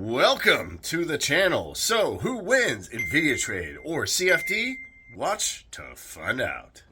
Welcome to the channel. So, who wins, InvidiaTrade or CFD? Watch to find out.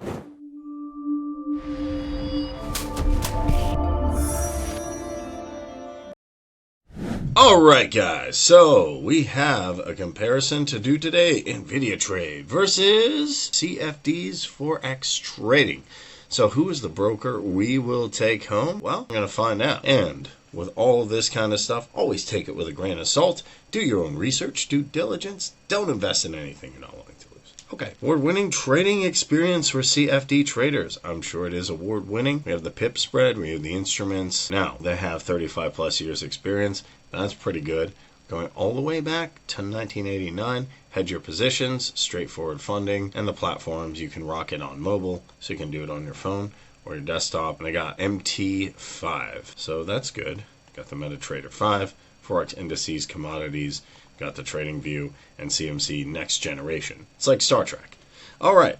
Alright guys, so we have a comparison to do today. InvidiaTrade versus CFD's Forex trading. So who is the broker we will take home? Well, I'm going to find out. And with all this kind of stuff, always take it with a grain of salt. Do your own research, due diligence. Don't invest in anything you're not willing to lose. Okay, award-winning trading experience for CFD traders. I'm sure it is award-winning. We have the pip spread, we have the instruments. Now, they have 35 plus years experience. That's pretty good. Going all the way back to 1989, hedge your positions, straightforward funding, and the platforms you can rock it on mobile, so you can do it on your phone or your desktop. And I got MT5, so that's good. Got the MetaTrader 5, Forex indices, commodities, got the TradingView, and CMC next generation. It's like Star Trek. All right,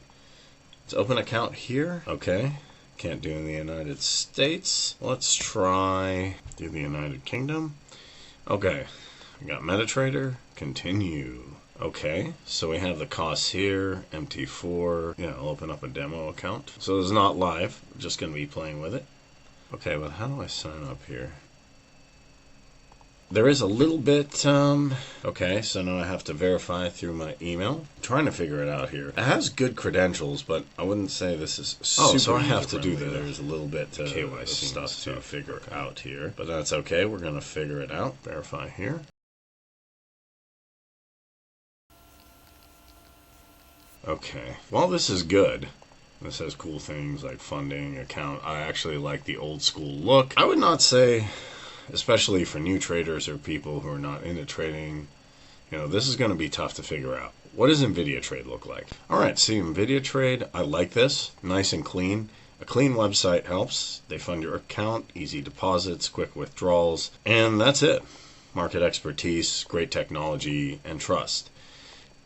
let's open an account here. Okay, can't do in the United States. Let's try do the United Kingdom. Okay. We got MetaTrader, continue. Okay, so we have the costs here, MT4. Yeah, I'll open up a demo account. So it's not live, we're just going to be playing with it. Okay, but how do I sign up here? There is a little bit, okay, so now I have to verify through my email. I'm trying to figure it out here. It has good credentials, but I wouldn't say this is super so I have to do that. There's a little bit KYC stuff to figure out here, but that's okay. We're going to figure it out. Verify here. Okay, well this is good. This has cool things like funding, account. I actually like the old school look. I would not say, especially for new traders or people who are not into trading, you know, this is going to be tough to figure out. What does InvidiaTrade look like? Alright, see InvidiaTrade, I like this. Nice and clean. A clean website helps. They fund your account, easy deposits, quick withdrawals, and that's it. Market expertise, great technology, and trust.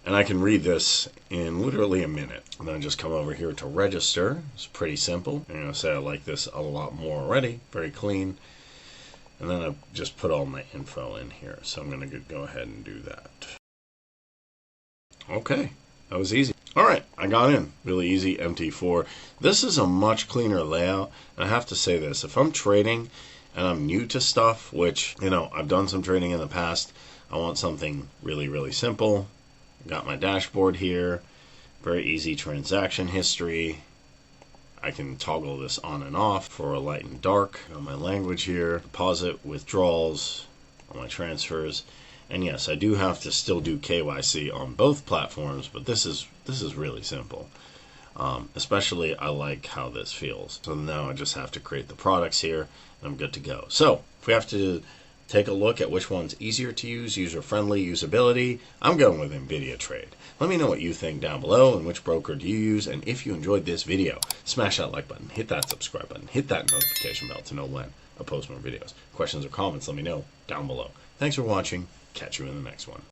And I can read this in literally a minute. And then just come over here to register. It's pretty simple. I'm going to say I like this a lot more already. Very clean. And then I just put all my info in here. So I'm going to go ahead and do that. Okay, that was easy. All right, I got in. Really easy, MT4. This is a much cleaner layout. And I have to say this. If I'm trading and I'm new to stuff, which, you know, I've done some trading in the past, I want something really, really simple. Got my dashboard here, very easy transaction history. I can toggle this on and off for a light and dark. Got my language here, deposit, withdrawals, all my transfers. And yes, I do have to still do KYC on both platforms, but this is really simple. Especially I like how this feels. So now I just have to create the products here and I'm good to go. So if we have to take a look at which one's easier to use, user-friendly, usability, I'm going with InvidiaTrade. Let me know what you think down below and which broker do you use. And if you enjoyed this video, smash that like button, hit that subscribe button, hit that notification bell to know when I post more videos. Questions or comments, let me know down below. Thanks for watching. Catch you in the next one.